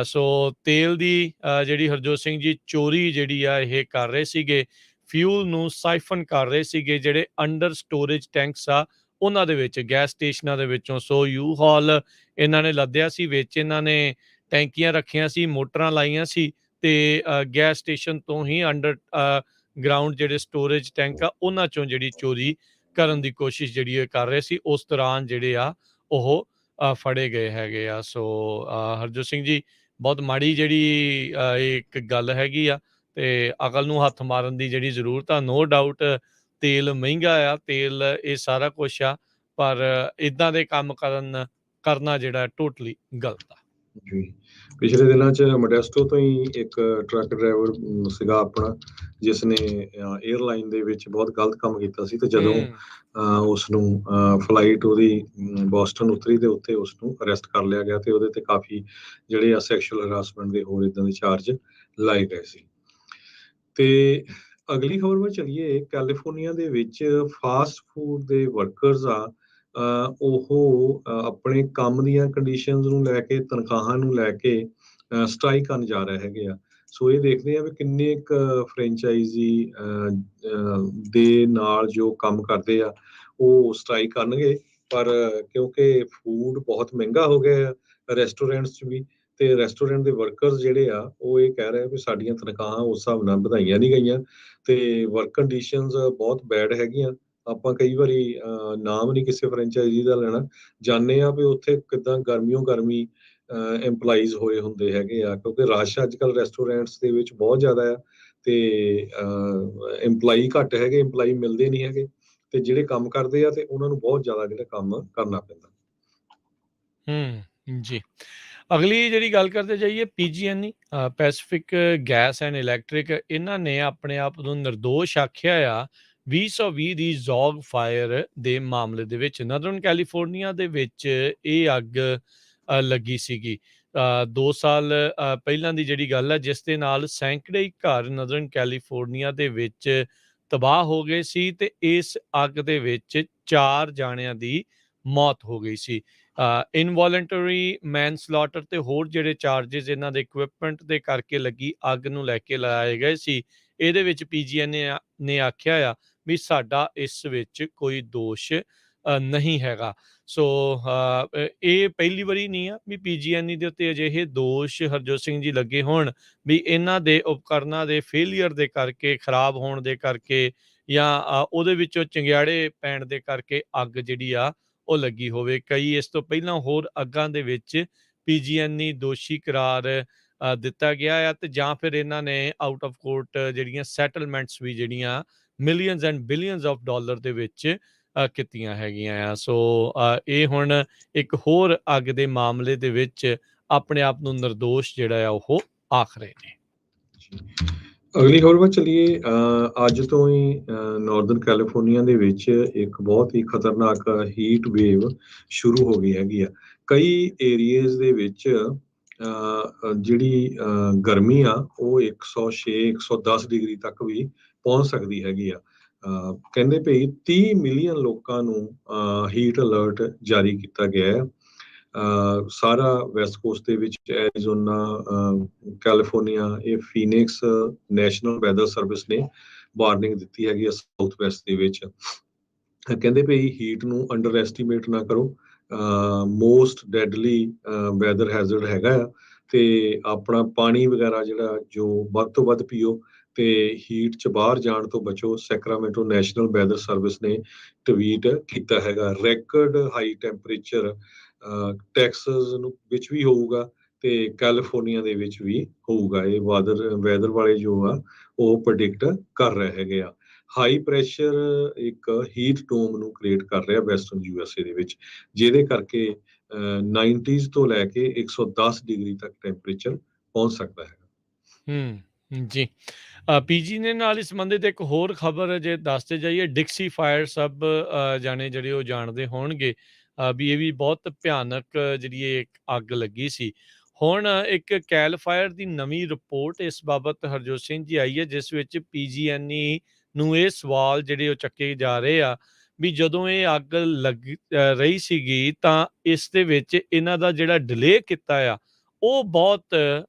A: ਸੋ ਤੇਲ ਦੀ ਜਿਹੜੀ ਹਰਜੋਤ ਸਿੰਘ ਜੀ ਚੋਰੀ ਜਿਹੜੀ ਆ ਇਹ ਕਰ ਰਹੇ ਸੀਗੇ, ਫਿਊਲ ਨੂੰ ਸਾਈਫਨ ਕਰ ਰਹੇ ਸੀਗੇ ਜਿਹੜੇ ਅੰਡਰ ਸਟੋਰੇਜ ਟੈਂਕਸ ਆ ਉਹਨਾਂ ਦੇ ਵਿੱਚ, ਗੈਸ ਸਟੇਸ਼ਨਾਂ ਦੇ ਵਿੱਚੋਂ। ਸੋ ਯੂ-ਹਾਲ ਇਹਨਾਂ ਨੇ ਲੱਦਿਆ ਸੀ, ਵਿੱਚ ਇਹਨਾਂ ਨੇ ਟੈਂਕੀਆਂ ਰੱਖੀਆਂ ਸੀ, ਮੋਟਰਾਂ ਲਾਈਆਂ ਸੀ ਤੇ ਗੈਸ ਸਟੇਸ਼ਨ ਤੋਂ ਹੀ ਅੰਡਰ ਗਰਾਊਂਡ ਜਿਹੜੇ ਸਟੋਰੇਜ ਟੈਂਕ ਆ ਉਹਨਾਂ ਚੋਂ ਜਿਹੜੀ ਚੋਰੀ ਕਰਨ ਦੀ ਕੋਸ਼ਿਸ਼ ਜਿਹੜੀ ਇਹ ਕਰ ਰਹੇ ਸੀ। ਉਸ ਦੌਰਾਨ ਜਿਹੜੇ ਆ ਉਹ ਫੜੇ ਗਏ ਹੈਗੇ ਆ। ਸੋ ਹਰਜੋਤ ਸਿੰਘ ਜੀ, ਬਹੁਤ ਮਾੜੀ ਜਿਹੜੀ ਇਹ ਇੱਕ ਗੱਲ ਹੈਗੀ ਆ, ਤੇ ਅਕਲ ਨੂੰ ਹੱਥ ਮਾਰਨ ਦੀ ਜਿਹੜੀ ਜ਼ਰੂਰਤ ਆ। ਨੋ ਡਾਊਟ ਤੇਲ ਮਹਿੰਗਾ ਆ, ਤੇਲ ਇਹ ਸਾਰਾ ਕੁਛ ਆ, ਪਰ ਇੱਦਾਂ ਦੇ ਕੰਮ ਕਰਨਾ ਜਿਹੜਾ ਟੋਟਲੀ ਗਲਤ ਆ।
B: ਜੀ, ਪਿਛਲੇ ਦਿਨਾਂ 'ਚ ਮੋਡੈਸਟੋ ਤੋਂ ਹੀ ਇੱਕ ਟਰੱਕ ਡਰਾਈਵਰ ਸੀਗਾ ਆਪਣਾ, ਜਿਸ ਨੇ 에ਅਰਲਾਈਨ ਦੇ ਵਿੱਚ ਬਹੁਤ ਗਲਤ ਕੰਮ ਕੀਤਾ ਸੀ, ਤੇ ਜਦੋਂ ਉਸਨੂੰ ਫਲਾਈਟ ਉਹਦੀ ਬੋਸਟਨ ਉਤਰੀ ਤੇ ਉੱਥੇ ਉਸਨੂੰ ਅਰੈਸਟ ਕਰ ਲਿਆ ਗਿਆ, ਤੇ ਉਹਦੇ ਤੇ ਕਾਫੀ ਜਿਹੜੇ ਆ ਸੈਕਸ਼ੂਅਲ ਹਰਾਸਮੈਂਟ ਦੇ ਹੋਰ ਇਦਾਂ ਦੇ ਚਾਰਜ ਲਾਏ ਗਏ ਸੀ। ਤੇ ਅਗਲੀ ਖਬਰ ਵੱਲ ਚੱਲੀਏ। ਕੈਲੀਫੋਰਨੀਆ ਦੇ ਵਿੱਚ ਫਾਸਟ ਫੂਡ ਦੇ ਵਰਕਰਸ ਆ, ਉਹ ਆਪਣੇ ਕੰਮ ਦੀਆਂ ਕੰਡੀਸ਼ਨਸ ਨੂੰ ਲੈ ਕੇ, ਤਨਖਾਹਾਂ ਨੂੰ ਲੈ ਕੇ ਸਟ੍ਰਾਈਕ ਕਰਨ ਜਾ ਰਹੇ ਹੈਗੇ ਆ। ਸੋ ਇਹ ਦੇਖਦੇ ਆ ਵੀ ਕਿੰਨੇ ਕੁ ਫਰੈਂਚਾਈਜ਼ੀ ਦੇ ਨਾਲ ਜੋ ਕੰਮ ਕਰਦੇ ਆ ਉਹ ਸਟ੍ਰਾਈਕ ਕਰਨਗੇ, ਪਰ ਕਿਉਂਕਿ ਫੂਡ ਬਹੁਤ ਮਹਿੰਗਾ ਹੋ ਗਿਆ ਆ ਰੈਸਟੋਰੈਂਟਸ 'ਚ ਵੀ, ਤੇ ਰੈਸਟੋਰੈਂਟ ਦੇ ਵਰਕਰਸ ਜਿਹੜੇ ਆ ਉਹ ਇਹ ਕਹਿ ਰਹੇ ਆ ਵੀ ਸਾਡੀਆਂ ਤਨਖਾਹਾਂ ਉਸ ਹਿਸਾਬ ਨਾਲ ਵਧਾਈਆਂ ਨਹੀਂ ਗਈਆਂ, ਤੇ ਵਰਕ ਕੰਡੀਸ਼ਨਸ ਬਹੁਤ ਬੈਡ ਹੈਗੀਆਂ। ਆਪਾਂ ਕਈ ਵਾਰੀ ਨਾਮ ਨਹੀਂ ਕਿਸੇ ਫਰੈਂਚਾਈਜ਼ੀ ਦਾ ਲੈਣਾ, ਜਾਣਦੇ ਆ ਵੀ ਉੱਥੇ ਕਿੱਦਾਂ ਗਰਮੀਓ ਗਰਮੀ EMPLOYEES ਹੋਏ ਹੁੰਦੇ ਹੈਗੇ ਆ, ਕਿਉਂਕਿ ਰਸ਼ ਅੱਜ ਕੱਲ੍ਹ ਰੈਸਟੋਰੈਂਟਸ ਦੇ ਵਿੱਚ ਬਹੁਤ ਜ਼ਿਆਦਾ ਆ, ਤੇ EMPLOYEE ਘੱਟ ਹੈਗੇ, EMPLOYEE ਮਿਲਦੇ ਨਹੀਂ ਹੈਗੇ, ਤੇ ਜਿਹੜੇ ਕੰਮ ਕਰਦੇ ਆ ਤੇ ਉਹਨਾਂ ਨੂੰ ਬਹੁਤ ਜ਼ਿਆਦਾ ਜਿਹੜਾ ਕੰਮ ਕਰਨਾ ਪੈਂਦਾ।
A: ਜੀ, ਅਗਲੀ ਜਿਹੜੀ ਗੱਲ ਕਰਦੇ ਜਾਈਏ, PG&E Pacific gas and electric, ਇਹਨਾਂ ਨੇ ਆਪਣੇ ਆਪ ਨੂੰ ਨਿਰਦੋਸ਼ ਆਖਿਆ ਆ 2020 ਦੀ ਜ਼ੌਗ ਫਾਇਰ ਦੇ ਮਾਮਲੇ ਦੇ ਵਿੱਚ। ਨਦਰਨ ਕੈਲੀਫੋਰਨੀਆ ਦੇ ਵਿੱਚ ਇਹ ਅੱਗ ਲੱਗੀ ਸੀਗੀ 2 ਸਾਲ ਪਹਿਲਾਂ ਦੀ ਜਿਹੜੀ ਗੱਲ ਹੈ, ਜਿਸ ਦੇ ਨਾਲ ਸੈਂਕੜੇ ਹੀ ਘਰ ਨਦਰਨ ਕੈਲੀਫੋਰਨੀਆ ਦੇ ਵਿੱਚ ਤਬਾਹ ਹੋ ਗਏ ਸੀ, ਤੇ ਇਸ ਅੱਗ ਦੇ ਵਿੱਚ 4 ਜਾਣਿਆਂ ਦੀ ਮੌਤ ਹੋ ਗਈ ਸੀ। ਇਨਵੋਲੰਟਰੀ ਮੈਨਸਲੌਟਰ ਤੇ ਹੋਰ ਜਿਹੜੇ ਚਾਰजेस ਇਹਨਾਂ ਦੇ ਇਕਵਿਪਮੈਂਟ ਦੇ ਕਰਕੇ ਲੱਗੀ ਅੱਗ ਨੂੰ ਲੈ ਕੇ ਲਾਏ ਗਏ ਸੀ। ਇਹਦੇ ਵਿੱਚ PG&E ਨੇ ਆਖਿਆ ਆ ਵੀ ਸਾਡਾ ਇਸ ਵਿੱਚ ਕੋਈ ਦੋਸ਼ ਨਹੀਂ ਹੈਗਾ। ਸੋ ਇਹ ਪਹਿਲੀ ਵਾਰੀ ਨਹੀਂ ਆ ਵੀ PG&E ਦੇ ਉੱਤੇ ਅਜਿਹੇ ਦੋਸ਼ ਹਰਜੋਤ ਸਿੰਘ ਜੀ ਲੱਗੇ ਹੋਣ ਵੀ ਇਹਨਾਂ ਦੇ ਉਪਕਰਨਾਂ ਦੇ ਫੇਲੀਅਰ ਦੇ ਕਰਕੇ, ਖਰਾਬ ਹੋਣ ਦੇ ਕਰਕੇ, ਜਾਂ ਉਹਦੇ ਵਿੱਚੋਂ ਚੰਗਿਆੜੇ ਪੈਣ ਦੇ ਕਰਕੇ ਅੱਗ ਜਿਹੜੀ ਆ ਉਹ ਲੱਗੀ ਹੋਵੇ। ਕਈ ਇਸ ਤੋਂ ਪਹਿਲਾਂ ਹੋਰ ਅੱਗਾਂ ਦੇ ਵਿੱਚ PG&E ਦੋਸ਼ੀ ਕਰਾਰ ਦਿੱਤਾ ਗਿਆ ਆ, ਤੇ ਜਾਂ ਫਿਰ ਇਹਨਾਂ ਨੇ ਆਊਟ ਆਫ ਕੋਰਟ ਜਿਹੜੀਆਂ ਸੈਟਲਮੈਂਟਸ ਵੀ ਜਿਹੜੀਆਂ millions and billions of dollar ਦੇ ਵਿੱਚ ਕੀਤੀਆਂ ਹੈਗੀਆਂ ਆ। ਸੋ ਇਹ ਹੁਣ ਇੱਕ ਹੋਰ ਅੱਗ ਦੇ ਮਾਮਲੇ ਦੇ ਵਿੱਚ ਆਪਣੇ ਆਪ ਨੂੰ ਨਿਰਦੋਸ਼ ਜਿਹੜਾ ਆ ਉਹ ਆਖ ਰਹੇ ਨੇ।
B: ਅਗਲੀ ਖਬਰ ਵੱਲ ਚੱਲੀਏ। ਅੱਜ ਤੋਂ ਹੀ ਨਾਰਦਰਨ ਕੈਲੀਫੋਰਨੀਆ ਦੇ ਵਿੱਚ ਇੱਕ ਬਹੁਤ ਹੀ ਖਤਰਨਾਕ ਹੀਟ ਵੇਵ ਸ਼ੁਰੂ ਹੋ ਗਈ ਹੈਗੀ ਆ। ਕਈ ਏਰੀਏਜ਼ ਦੇ ਵਿੱਚ ਜਿਹੜੀ ਗਰਮੀ ਆ ਉਹ 106 110 ਡਿਗਰੀ ਤੱਕ ਵੀ ਪਹੁੰਚ ਸਕਦੀ ਹੈਗੀ ਆ। ਕਹਿੰਦੇ ਭਈ 30 ਮਿਲੀਅਨ ਲੋਕਾਂ ਨੂੰ ਹੀਟ ਅਲਰਟ ਜਾਰੀ ਕੀਤਾ ਗਿਆ ਹੈ। ਸਾਰਾ ਵੈਸਟ ਕੋਸਟ ਦੇ ਵਿੱਚ ਐਰੀਜ਼ੋਨਾ, ਕੈਲੀਫੋਰਨੀਆ, ਇਹ ਫੀਨਿਕਸ ਨੈਸ਼ਨਲ ਵੈਦਰ ਸਰਵਿਸ ਨੇ ਵਾਰਨਿੰਗ ਦਿੱਤੀ ਹੈਗੀ ਆ ਸਾਊਥ ਵੈਸਟ ਦੇ ਵਿੱਚ। ਕਹਿੰਦੇ ਭਈ ਹੀਟ ਨੂੰ ਅੰਡਰ ਐਸਟੀਮੇਟ ਨਾ ਕਰੋ, ਮੋਸਟ ਡੈਡਲੀ ਵੈਦਰ ਹੈਜ਼ਰਡ ਹੈਗਾ ਆ, ਤੇ ਆਪਣਾ ਪਾਣੀ ਵਗੈਰਾ ਜਿਹੜਾ ਜੋ ਵੱਧ ਤੋਂ ਵੱਧ ਪੀਓ, ਤੇ ਹੀਟ 'ਚ ਬਾਹਰ ਜਾਣ ਤੋਂ ਬਚੋ। ਸੈਕਰਾਮੈਂਟੋ ਨੈਸ਼ਨਲ ਵੈਦਰ ਸਰਵਿਸ ਨੇ ਟਵੀਟ ਕੀਤਾ ਹੈਗਾ। ਰੈਕਰਡ ਹਾਈ ਟੈਂਪਰੇਚਰ ਟੈਕਸਸ ਨੂੰ ਵਿੱਚ ਵੀ ਹੋਊਗਾ, ਤੇ ਕੈਲੀਫੋਰਨੀਆ ਦੇ ਵਿੱਚ ਵੀ ਹੋਊਗਾ। ਇਹ ਵੈਦਰ ਵਾਲੇ ਜੋ ਆ ਉਹ ਪ੍ਰੈਡਿਕਟ ਕਰ ਰਹੇ ਹੈਗੇ ਆ। ਹਾਈ ਪ੍ਰੈਸ਼ਰ ਇੱਕ ਹੀਟ ਡੋਮ ਨੂੰ ਕ੍ਰੀਏਟ ਕਰ ਰਿਹਾ ਵੈਸਟਰਨ USA ਦੇ ਵਿੱਚ, ਜਿਹਦੇ ਕਰਕੇ 90s ਤੋਂ ਲੈ ਕੇ 110 ਡਿਗਰੀ ਤੱਕ ਟੈਂਪਰੇਚਰ ਪਹੁੰਚ ਸਕਦਾ ਹੈ।
A: ਜੀ, PG ਨੇ ਨਾਲ ਹੀ ਸੰਬੰਧਿਤ ਇੱਕ ਹੋਰ ਖਬਰ ਜੇ ਦੱਸਦੇ ਜਾਈਏ, ਡਿਕਸੀ ਫਾਇਰ ਸਭ ਜਾਣੇ ਜਿਹੜੇ ਉਹ ਜਾਣਦੇ ਹੋਣਗੇ ਵੀ ਇਹ ਵੀ ਬਹੁਤ ਭਿਆਨਕ ਜਿਹੜੀ ਇਹ ਅੱਗ ਲੱਗੀ ਸੀ। ਹੁਣ ਇੱਕ ਕੈਲ ਫਾਇਰ ਦੀ ਨਵੀਂ ਰਿਪੋਰਟ ਇਸ ਬਾਬਤ ਹਰਜੋਤ ਸਿੰਘ ਜੀ ਆਈ ਹੈ, ਜਿਸ ਵਿੱਚ PG&E ਨੂੰ ਇਹ ਸਵਾਲ ਜਿਹੜੇ ਉਹ ਚੱਕੇ ਜਾ ਰਹੇ ਆ ਵੀ ਜਦੋਂ ਇਹ ਅੱਗ ਲੱਗ ਰਹੀ ਸੀਗੀ ਤਾਂ ਇਸ ਦੇ ਵਿੱਚ ਇਹਨਾਂ ਦਾ ਜਿਹੜਾ ਡਿਲੇ ਕੀਤਾ ਆ ਉਹ ਬਹੁਤ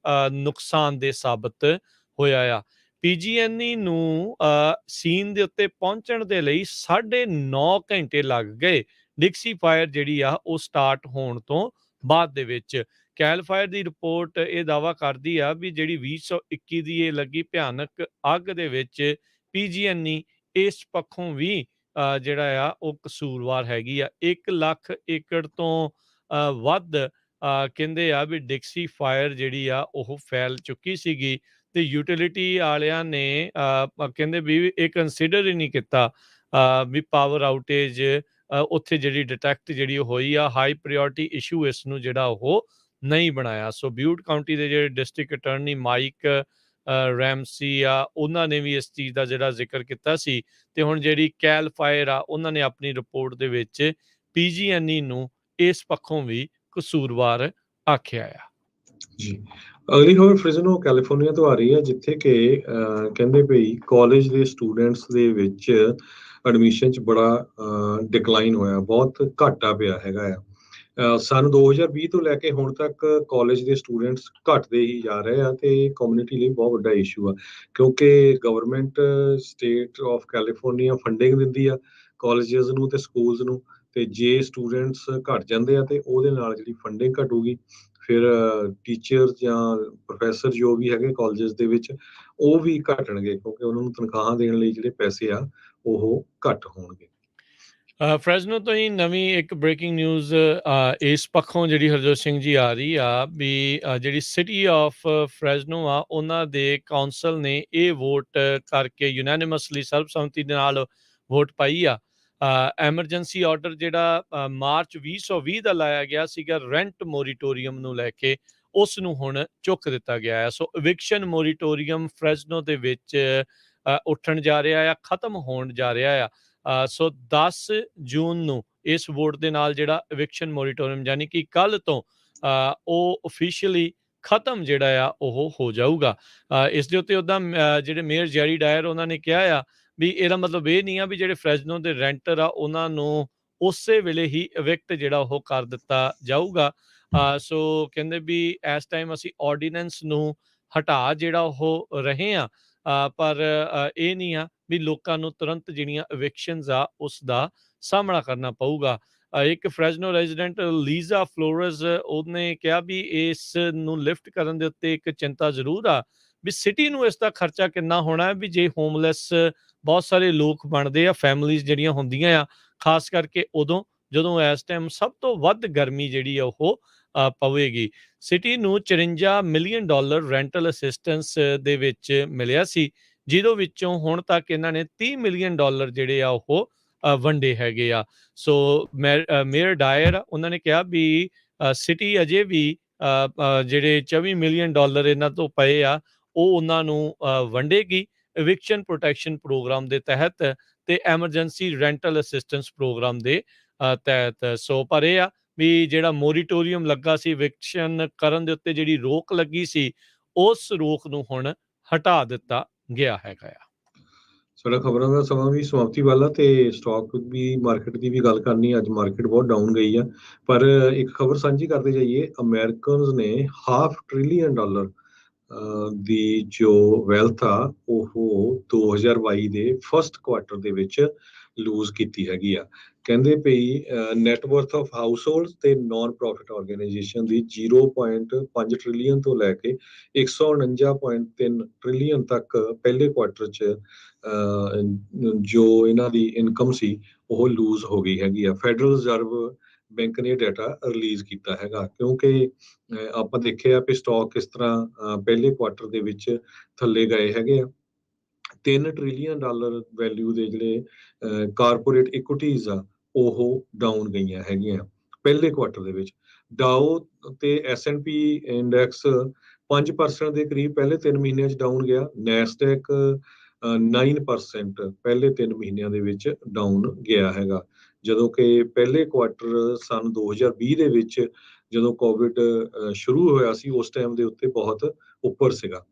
A: ਨੁਕਸਾਨਦੇਹ ਸਾਬਤ ਹੋਇਆ ਆ। PG&E ਨੂੰ ਸੀਨ ਦੇ ਉੱਤੇ ਪਹੁੰਚਣ ਦੇ ਲਈ 9.5 ਘੰਟੇ ਲੱਗ ਗਏ ਡਿਕਸੀ ਫਾਇਰ ਜਿਹੜੀ ਆ ਉਹ ਸਟਾਰਟ ਹੋਣ ਤੋਂ ਬਾਅਦ ਦੇ ਵਿੱਚ। ਕੈਲ ਫਾਇਰ ਦੀ ਰਿਪੋਰਟ ਇਹ ਦਾਅਵਾ ਕਰਦੀ ਆ ਵੀ ਜਿਹੜੀ 2021 ਦੀ ਇਹ ਲੱਗੀ ਭਿਆਨਕ ਅੱਗ ਦੇ ਵਿੱਚ PG&E ਇਸ ਪੱਖੋਂ ਵੀ ਜਿਹੜਾ ਆ ਉਹ ਕਸੂਰਵਾਰ ਹੈਗੀ ਆ। 1 ਲੱਖ ਏਕੜ ਤੋਂ ਵੱਧ ਕਹਿੰਦੇ ਆ ਵੀ ਡਿਕਸੀ ਫਾਇਰ ਜਿਹੜੀ ਆ ਉਹ ਫੈਲ ਚੁੱਕੀ ਸੀਗੀ ਤੇ ਯੂਟਿਲਿਟੀ ਵਾਲਿਆਂ ਨੇ ਕਹਿੰਦੇ ਵੀ ਇਹ ਕੰਸੀਡਰ ਹੀ ਨਹੀਂ ਕੀਤਾ ਵੀ ਪਾਵਰ ਆਊਟੇਜ ਉੱਥੇ ਜਿਹੜੀ ਡਿਟੈਕਟ ਜਿਹੜੀ ਹੋਈ ਆ ਹਾਈ ਪ੍ਰਾਇੋਰਟੀ ਇਸ਼ੂ ਇਸ ਨੂੰ ਜਿਹੜਾ ਉਹ ਨਹੀਂ ਬਣਾਇਆ। ਸੋ ਬਿਊਟ ਕਾਊਂਟੀ ਦੇ ਜਿਹੜੇ ਡਿਸਟ੍ਰਿਕਟ ਅਟਾਰਨੀ ਮਾਈਕ ਰੈਮਸੀ ਆ ਉਹਨਾਂ ਨੇ ਵੀ ਇਸ ਚੀਜ਼ ਦਾ ਜਿਹੜਾ ਜ਼ਿਕਰ ਕੀਤਾ ਸੀ ਤੇ ਹੁਣ ਜਿਹੜੀ ਕੈਲ ਫਾਇਰ ਆ ਉਹਨਾਂ ਨੇ ਆਪਣੀ ਰਿਪੋਰਟ ਦੇ ਵਿੱਚ PG&E ਨੂੰ ਇਸ ਪੱਖੋਂ ਵੀ ਕਸੂਰਵਾਰ ਆਖਿਆ ਆ।
B: ਜੀ ਅਗਲੀ ਖਬਰ ਫ੍ਰਿਜ਼ਨੋ ਕੈਲੀਫੋਰਨੀਆ ਤੋਂ ਆ ਰਹੀ ਹੈ, ਜਿੱਥੇ ਕਿ ਕਹਿੰਦੇ ਪਈ ਕਾਲਜ ਦੇ ਸਟੂਡੈਂਟਸ ਦੇ ਵਿੱਚ ਐਡਮਿਸ਼ਨ 'ਚ ਬੜਾ ਡਿਕਲਾਈਨ ਹੋਇਆ, ਬਹੁਤ ਘਾਟਾ ਪਿਆ ਹੈਗਾ ਆ। ਸੰਨ 2020 ਤੋਂ ਲੈ ਕੇ ਹੁਣ ਤੱਕ ਕਾਲਜ ਦੇ ਸਟੂਡੈਂਟਸ ਘਟਦੇ ਹੀ ਜਾ ਰਹੇ ਆ ਤੇ ਕਮਿਊਨਿਟੀ ਲਈ ਬਹੁਤ ਵੱਡਾ ਇਸ਼ੂ ਆ, ਕਿਉਂਕਿ government state of California funding ਦਿੰਦੀ ਆ ਕਾਲਜਸ ਨੂੰ ਤੇ ਸਕੂਲਸ ਨੂੰ, ਤੇ ਜੇ ਸਟੂਡੈਂਟਸ ਘਟ ਜਾਂਦੇ ਆ ਤੇ ਉਹਦੇ ਨਾਲ ਜਿਹੜੀ ਫੰਡਿੰਗ ਘਟੂਗੀ, ਫਿਰ ਟੀਚਰ ਜਾਂ ਪ੍ਰੋਫੈਸਰ ਜੋ ਵੀ ਹੈਗੇ ਕਾਲਜਸ ਦੇ ਵਿੱਚ ਉਹ ਵੀ ਘਟਣਗੇ, ਕਿਉਂਕਿ ਉਹਨਾਂ ਨੂੰ ਤਨਖਾਹਾਂ ਦੇਣ ਲਈ ਜਿਹੜੇ ਪੈਸੇ ਆ ਉਹ ਘੱਟ ਹੋਣਗੇ।
A: ਫ੍ਰੈਜ਼ਨੋ ਤੋਂ ਹੀ ਨਵੀਂ ਇੱਕ ਬ੍ਰੇਕਿੰਗ ਨਿਊਜ਼ ਇਸ ਪੱਖੋਂ ਜਿਹੜੀ ਹਰਜੋਤ ਸਿੰਘ ਜੀ ਆ ਰਹੀ ਆ ਵੀ ਜਿਹੜੀ ਸਿਟੀ ਆਫ ਫ੍ਰੈਜ਼ਨੋ ਆ ਉਹਨਾਂ ਦੇ ਕਾਉਂਸਲ ਨੇ ਇਹ ਵੋਟ ਕਰਕੇ ਯੂਨੈਨਿਮਸਲੀ ਸਰਬਸੰਮਤੀ ਦੇ ਨਾਲ ਵੋਟ ਪਾਈ ਆ। ਐਮਰਜੈਂਸੀ ਆਰਡਰ ਜਿਹੜਾ ਮਾਰਚ 2020 ਦਾ ਲਾਇਆ ਗਿਆ ਸੀਗਾ ਰੈਂਟ ਮੋਰੀਟੋਰੀਅਮ ਨੂੰ ਲੈ ਕੇ, ਉਸ ਨੂੰ ਹੁਣ ਚੁੱਕ ਦਿੱਤਾ ਗਿਆ ਹੈ। ਸੋ ਇਵਿਕਸ਼ਨ ਮੋਰੀਟੋਰੀਅਮ ਫ੍ਰੈਜ਼ਨੋ ਦੇ ਵਿੱਚ ਉੱਠਣ ਜਾ ਰਿਹਾ ਆ, ਖਤਮ ਹੋਣ ਜਾ ਰਿਹਾ ਆ। ਸੋ 10 ਜੂਨ ਨੂੰ ਇਸ ਵੋਟ ਦੇ ਨਾਲ ਜਿਹੜਾ ਇਵਿਕਸ਼ਨ ਮੋਰੀਟੋਰੀਅਮ ਯਾਨੀ ਕਿ ਕੱਲ ਤੋਂ ਉਹ ਅਫੀਸ਼ੀਅਲੀ ਖਤਮ ਜਿਹੜਾ ਆ ਉਹ ਹੋ ਜਾਊਗਾ। ਇਸ ਦੇ ਉੱਤੇ ਉੱਦਾਂ ਜਿਹੜੇ ਮੇਅਰ ਜੈਰੀ ਡਾਇਰ ਉਹਨਾਂ ਨੇ ਕਿਹਾ ਆ ਵੀ ਇਹਦਾ ਮਤਲਬ ਇਹ ਨਹੀਂ ਆ ਵੀ ਜਿਹੜੇ ਫ੍ਰੈਜ਼ਨੋ ਦੇ ਰੈਂਟਰ ਆ ਉਹਨਾਂ ਨੂੰ ਉਸੇ ਵੇਲੇ ਹੀ ਇਵਿਕਟ ਜਿਹੜਾ ਉਹ ਕਰ ਦਿੱਤਾ ਜਾਊਗਾ। ਸੋ ਕਹਿੰਦੇ ਵੀ ਇਸ ਟਾਈਮ ਅਸੀਂ ਆਰਡੀਨੈਂਸ ਨੂੰ ਹਟਾ ਜਿਹੜਾ ਉਹ ਰਹੇ ਆ, ਪਰ ਇਹ ਨਹੀਂ ਆ ਵੀ ਲੋਕਾਂ ਨੂੰ ਤੁਰੰਤ ਜਿਹੜੀਆਂ ਇਵਿਕਸ਼ਨਸ ਆ ਉਸ ਦਾ ਸਾਹਮਣਾ ਕਰਨਾ ਪਊਗਾ। ਇੱਕ ਫ੍ਰੈਜ਼ਨੋ ਰੈਜ਼ੀਡੈਂਟ ਲੀਜ਼ਾ ਫਲੋਰਸ ਉਹਨੇ ਕਿਹਾ ਵੀ ਇਸ ਨੂੰ ਲਿਫਟ ਕਰਨ ਦੇ ਉੱਤੇ ਇੱਕ ਚਿੰਤਾ ਜ਼ਰੂਰ ਆ ਵੀ ਸਿਟੀ ਨੂੰ ਇਸ ਦਾ ਖਰਚਾ ਕਿੰਨਾ ਹੋਣਾ ਹੈ, ਵੀ ਜੇ ਹੋਮਲੈਸ ਬਹੁਤ ਸਾਰੇ ਲੋਕ ਬਣਦੇ ਆ, ਫੈਮਲੀਜ਼ ਜਿਹੜੀਆਂ ਹੁੰਦੀਆਂ ਆ, ਖਾਸ ਕਰਕੇ ਉਦੋਂ ਜਦੋਂ ਇਸ ਟਾਈਮ ਸਭ ਤੋਂ ਵੱਧ ਗਰਮੀ ਜਿਹੜੀ ਆ ਉਹ ਪਵੇਗੀ। ਸਿਟੀ ਨੂੰ $54 ਮਿਲੀਅਨ ਰੈਂਟਲ ਅਸਿਸਟੈਂਸ ਦੇ ਵਿੱਚ ਮਿਲਿਆ ਸੀ, ਜਿਹਦੇ ਵਿੱਚੋਂ ਹੁਣ ਤੱਕ ਇਹਨਾਂ ਨੇ $30 ਮਿਲੀਅਨ ਜਿਹੜੇ ਆ ਉਹ ਵੰਡੇ ਹੈਗੇ ਆ। ਸੋ ਮੇਅਰ ਡਾਇਰ ਉਹਨਾਂ ਨੇ ਕਿਹਾ ਵੀ ਸਿਟੀ ਅਜੇ ਵੀ ਜਿਹੜੇ $24 ਮਿਲੀਅਨ ਇਹਨਾਂ ਤੋਂ ਪਏ ਆ ਉਹ ਉਹਨਾਂ ਨੂੰ ਵੰਡੇਗੀ ਇਵਿਕਸ਼ਨ ਪ੍ਰੋਟੈਕਸ਼ਨ ਪ੍ਰੋਗਰਾਮ ਦੇ ਤਹਿਤ ਤੇ ਐਮਰਜੈਂਸੀ ਰੈਂਟਲ ਅਸਿਸਟੈਂਸ ਪ੍ਰੋਗਰਾਮ ਦੇ ਤਹਿਤ। ਸੋ ਪਰ ਇਹ ਆ ਵੀ ਜਿਹੜਾ ਮੋਰੀਟੋਰੀਅਮ ਲੱਗਾ ਸੀ ਇਵਿਕਸ਼ਨ ਕਰਨ ਦੇ ਉੱਤੇ, ਜਿਹੜੀ ਰੋਕ ਲੱਗੀ ਸੀ, ਉਸ ਰੋਕ ਨੂੰ ਹੁਣ ਹਟਾ ਦਿੱਤਾ ਗਿਆ ਹੈਗਾ ਆ।
B: ਸਾਡਾ ਖਬਰਾਂ ਦਾ ਸਮਾਂ ਵੀ ਸਮਾਪਤੀ ਵਾਲਾ ਤੇ ਸਟਾਕ ਵੀ ਮਾਰਕੀਟ ਦੀ ਵੀ ਗੱਲ ਕਰਨੀ। ਅੱਜ ਮਾਰਕੀਟ ਬਹੁਤ ਡਾਊਨ ਗਈ ਆ, ਪਰ ਇੱਕ ਖਬਰ ਸਾਂਝੀ ਕਰਦੇ ਜਾਈਏ। ਅਮਰੀਕਨਸ ਨੇ $500 ਟ੍ਰਿਲੀਅਨ ਦੀ ਜੋ ਵੈਲਥ ਆ ਉਹ 2022 ਦੇ ਫਸਟ ਕੁਆਰਟਰ ਦੇ ਵਿੱਚ ਲੂਜ਼ ਕੀਤੀ ਹੈਗੀ ਆ। ਕਹਿੰਦੇ ਪਈ net worth of house holds ਤੇ ਨਾਨ ਪ੍ਰੋਫਿਟ ਆਰਗੇਨਾਈਜੇਸ਼ਨ ਦੀ 0.5 ਟ੍ਰਿਲੀਅਨ ਤੋਂ ਲੈ ਕੇ 149.3 ਟ੍ਰਿਲੀਅਨ ਤੱਕ ਪਹਿਲੇ ਕੁਆਰਟਰ 'ਚ ਜੋ ਇਹਨਾਂ ਦੀ ਇਨਕਮ ਸੀ ਉਹ ਲੂਜ਼ ਹੋ ਗਈ ਹੈਗੀ ਆ। ਫੈਡਰਲ ਰਿਜ਼ਰਵ ਬੈਂਕ ਨੇ ਡਾਟਾ ਰਿਲੀਜ਼ ਕੀਤਾ ਹੈਗਾ, ਕਿਉਂਕਿ ਆਪਾਂ ਦੇਖਿਆ ਵੀ ਸਟਾਕ ਕਿਸ ਤਰ੍ਹਾਂ ਪਹਿਲੇ ਕੁਆਰਟਰ ਦੇ ਵਿੱਚ ਥੱਲੇ ਗਏ ਹੈਗੇ ਆ। $3 ਟ੍ਰਿਲੀਅਨ ਵੈਲਿਊ ਦੇ ਜਿਹੜੇ ਕਾਰਪੋਰੇਟ ਇਕੁਇਟੀਜ਼ ਆ ਉਹ ਡਾਊਨ ਗਈਆਂ ਹੈਗੀਆਂ ਪਹਿਲੇ ਕੁਆਰਟਰ ਦੇ ਵਿੱਚ। ਡਾਓ ਤੇ S&P ਇੰਡੈਕਸ 5% ਦੇ ਕਰੀਬ ਪਹਿਲੇ 3 ਮਹੀਨਿਆਂ 'ਚ ਡਾਊਨ ਗਿਆ। ਨੈਸਡੈਕ 9% ਪਹਿਲੇ 3 ਮਹੀਨਿਆਂ ਦੇ ਵਿੱਚ ਡਾਊਨ ਗਿਆ ਹੈਗਾ, ਜਦੋਂ ਕਿ ਪਹਿਲੇ ਕੁਆਰਟਰ ਸੰਨ 2020 ਦੇ ਵਿੱਚ ਜਦੋਂ ਕੋਵਿਡ ਸ਼ੁਰੂ ਹੋਇਆ ਸੀ ਉਸ ਟਾਈਮ ਦੇ ਉੱਤੇ ਬਹੁਤ ਉੱਪਰ ਸੀਗਾ।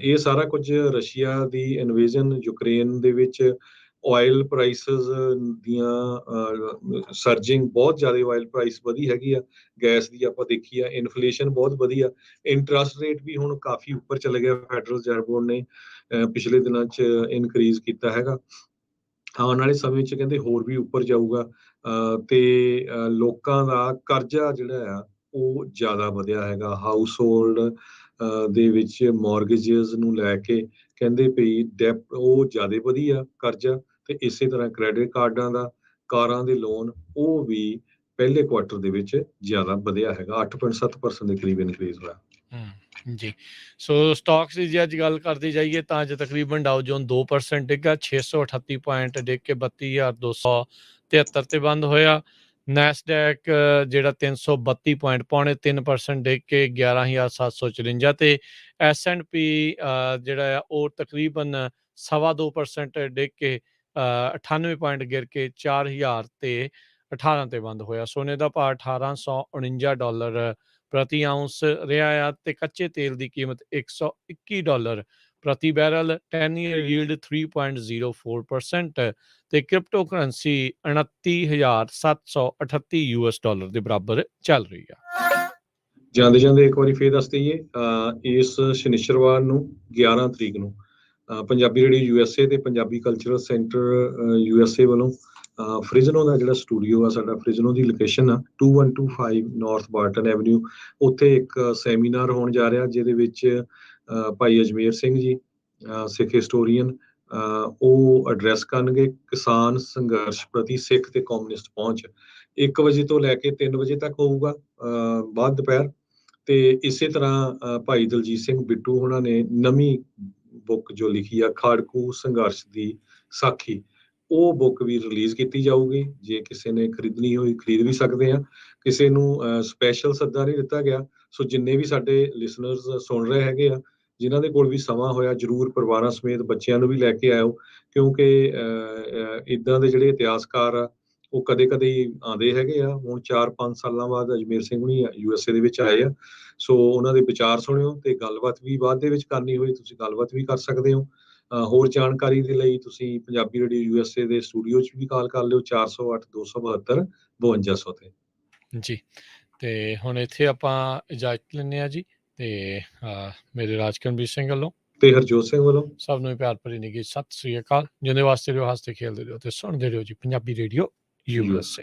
B: ਇਹ ਸਾਰਾ ਕੁਝ ਰਸ਼ੀਆ ਦੀ ਇਨਵੇਜ਼ਨ ਯੂਕਰੇਨ ਦੇ ਵਿੱਚ, ਆਇਲ ਪ੍ਰਾਈਸਿਸ ਦੀਆਂ ਸਰਜਿੰਗ, ਬਹੁਤ ਜ਼ਿਆਦਾ ਆਇਲ ਪ੍ਰਾਈਸ ਵਧੀ ਹੈਗੀ ਆ। ਗੈਸ ਦੀ ਆਪਾਂ ਦੇਖੀ ਆ, ਇਨਫਲੇਸ਼ਨ ਬਹੁਤ ਵਧੀਆ, ਇੰਟਰਸਟ ਰੇਟ ਵੀ ਹੁਣ ਕਾਫੀ ਉੱਪਰ ਚਲੇ ਗਿਆ। ਫੈਡਰਲ ਰਿਜ਼ਰਵ ਬੋਰਡ ਨੇ ਪਿਛਲੇ ਦਿਨਾਂ 'ਚ ਇਨਕਰੀਜ਼ ਕੀਤਾ ਹੈਗਾ। ਆਉਣ ਵਾਲੇ ਸਮੇਂ 'ਚ ਕਹਿੰਦੇ ਹੋਰ ਵੀ ਉੱਪਰ ਜਾਊਗਾ ਤੇ ਲੋਕਾਂ ਦਾ ਕਰਜ਼ਾ ਜਿਹੜਾ ਆ ਉਹ ਜ਼ਿਆਦਾ ਵਧਿਆ ਹੈਗਾ। ਹਾਊਸ ਹੋਲਡ ਦੇ ਵਿੱਚ ਮੌਰਗੇਜਸ ਨੂੰ ਲੈ ਕੇ ਕਹਿੰਦੇ ਪਈ ਡੈਪ ਉਹ ਜ਼ਿਆਦਾ ਵਧੀ ਆ ਕਰਜ਼ਾ, ਤੇ ਇਸੇ ਤਰ੍ਹਾਂ ਕ੍ਰੈਡਿਟ ਕਾਰਡਾਂ ਦਾ, ਕਾਰਾਂ ਦੇ ਲੋਨ ਉਹ ਵੀ ਪਹਿਲੇ ਕੁਆਟਰ ਦੇ ਵਿੱਚ ਜ਼ਿਆਦਾ ਵਧਿਆ ਹੈਗਾ, 8.7% ਦੇ ਕਰੀਬ ਇਨਕਰੀਜ਼ ਹੋਇਆ।
A: ਜੀ ਸੋ ਸਟਾਕਸ ਦੀ ਜੇ ਅੱਜ ਗੱਲ ਕਰਦੇ ਜਾਈਏ ਤਾਂ ਅੱਜ ਤਕਰੀਬਨ ਡਾਓ ਜੋਨ 2% ਡਿੱਗਾ, 638 ਪੁਆਇੰਟ ਡਿੱਗ ਕੇ 32,273 ਤੇ ਬੰਦ ਹੋਇਆ। ਨੈਸਡੈਕ ਜਿਹੜਾ 332 ਪੁਆਇੰਟ ਪੌਣੇ 3% ਡਿੱਗ ਕੇ 11,754 ਤੇ S&P ਜਿਹੜਾ ਆ ਉਹ ਤਕਰੀਬਨ 2.25% ਡਿੱਗ ਕੇ 98 ਪੁਆਇੰਟ ਗਿਰ ਕੇ 4,018 ਤੇ ਬੰਦ ਹੋਇਆ। ਸੋਨੇ ਦਾ ਭਾਅ $1,849 ਪ੍ਰਤੀ ਆਉਂਸ ਰਿਹਾ ਆ ਤੇ ਕੱਚੇ ਤੇਲ ਦੀ ਕੀਮਤ $121 ਪ੍ਰਤੀ ਬੈਰਲ, 10 year yield 3.04% ਤੇ ਕ੍ਰਿਪਟੋ ਕਰੰਸੀ $29,738 ਦੇ ਬਰਾਬਰ ਚੱਲ ਰਹੀ ਆ।
B: ਜਾਂਦੇ ਜਾਂਦੇ ਇੱਕ ਵਾਰੀ ਫੇਰ ਦੱਸ ਦਈਏ, ਇਸ ਸ਼ਨੀਚਰਵਾਰ ਨੂੰ 11 ਤਰੀਕ ਨੂੰ ਪੰਜਾਬੀ ਰੇਡੀਓ USA ਤੇ ਪੰਜਾਬੀ ਕਲਚਰਲ ਸੈਂਟਰ USA ਵੱਲੋਂ ਫ੍ਰਿਜ਼ਨੋ ਦਾ ਜਿਹੜਾ ਸਟੂਡੀਓ ਆ ਸਾਡਾ, ਫ੍ਰਿਜ਼ਨੋ ਦੀ ਲੋਕੇਸ਼ਨ ਆ 2125 ਨਾਰਥ ਬਾਰਟਨ ਐਵਨਿਊ, ਉੱਥੇ ਇੱਕ ਸੈਮੀਨਾਰ ਹੋਣ ਜਾ ਰਿਹਾ ਜਿਹਦੇ ਵਿੱਚ ਭਾਈ ਅਜਮੇਰ ਸਿੰਘ ਜੀ ਸਿੱਖ ਹਿਸਟੋਰੀਅਨ ਉਹ ਐਡਰੈਸ ਕਰਨਗੇ ਕਿਸਾਨ ਸੰਘਰਸ਼ ਪ੍ਰਤੀ ਸਿੱਖ ਤੇ ਕਮਿਊਨਿਸਟ ਪਹੁੰਚ। 1 ਵਜੇ ਤੋਂ ਲੈ ਕੇ 3 ਵਜੇ ਤੱਕ ਹੋਊਗਾ ਬਾਅਦ ਦੁਪਹਿਰ। ਤੇ ਇਸੇ ਤਰ੍ਹਾਂ ਭਾਈ ਦਲਜੀਤ ਸਿੰਘ ਬਿੱਟੂ ਉਹਨਾਂ ਨੇ ਨਵੀਂ ਬੁੱਕ ਜੋ ਲਿਖੀ ਆ ਖਾੜਕੂ ਸੰਘਰਸ਼ ਦੀ ਸਾਖੀ, ਉਹ ਬੁੱਕ ਵੀ ਰਿਲੀਜ਼ ਕੀਤੀ ਜਾਊਗੀ। ਜੇ ਕਿਸੇ ਨੇ ਖਰੀਦਣੀ ਹੋਈ ਖਰੀਦ ਵੀ ਸਕਦੇ ਆ, ਕਿਸੇ ਨੂੰ ਸਪੈਸ਼ਲ ਸੱਦਾ ਨਹੀਂ ਦਿੱਤਾ ਗਿਆ। ਸੋ ਜਿੰਨੇ ਵੀ ਸਾਡੇ ਲਿਸਨਰਸ ਸੁਣ ਰਹੇ ਹੈਗੇ ਆ, ਜਿਨ੍ਹਾਂ ਦੇ ਕੋਲ ਵੀ ਸਮਾਂ ਹੋਇਆ, ਜ਼ਰੂਰ ਪਰਿਵਾਰਾਂ ਸਮੇਤ ਬੱਚਿਆਂ ਨੂੰ ਵੀ ਲੈ ਕੇ ਆਇਓ, ਕਿਉਂਕਿ ਇੱਦਾਂ ਦੇ ਜਿਹੜੇ ਇਤਿਹਾਸਕਾਰ ਆ ਉਹ ਕਦੇ ਕਦੇ ਆਉਂਦੇ ਹੈਗੇ ਆ। ਹੁਣ 4-5 ਸਾਲਾਂ ਬਾਅਦ ਅਜਮੇਰ ਸਿੰਘ ਹੁਣੀ USA ਦੇ ਵਿੱਚ ਆਏ ਆ, ਸੋ ਉਹਨਾਂ ਦੇ ਵਿਚਾਰ ਸੁਣਿਓ ਤੇ ਗੱਲਬਾਤ ਵੀ ਬਾਅਦ ਦੇ ਵਿੱਚ ਕਰਨੀ ਹੋਈ ਤੁਸੀਂ ਗੱਲਬਾਤ ਵੀ ਕਰ ਸਕਦੇ ਹੋ। ਹੋਰ ਜਾਣਕਾਰੀ ਦੇ ਲਈ ਤੁਸੀਂ ਪੰਜਾਬੀ ਰੇਡੀਓ USA ਦੇ ਸਟੂਡੀਓ 'ਚ ਵੀ ਕਾਲ ਕਰ ਲਿਓ 408-272-5200 ਤੇ।
A: ਜੀ ਤੇ ਹੁਣ ਇੱਥੇ ਆਪਾਂ ਇਜਾਜ਼ਤ ਲੈਂਦੇ ਹਾਂ ਜੀ, ਤੇ ਮੇਰੇ ਰਾਜਕਰਮਵੀਰ ਸਿੰਘ ਵੱਲੋਂ
B: ਤੇ ਹਰਜੋਤ ਸਿੰਘ ਵੱਲੋਂ
A: ਸਭ ਨੂੰ ਪਿਆਰ ਭਰੀ ਨਿੱਘੀ ਸਤਿ ਸ੍ਰੀ ਅਕਾਲ। ਜਿੰਦੇ ਵਾਸਤੇ ਰਹੋ, ਹੱਸਦੇ ਖੇਲਦੇ ਰਹੋ ਤੇ ਸੁਣਦੇ ਰਹੋ ਜੀ ਪੰਜਾਬੀ ਰੇਡੀਓ USA।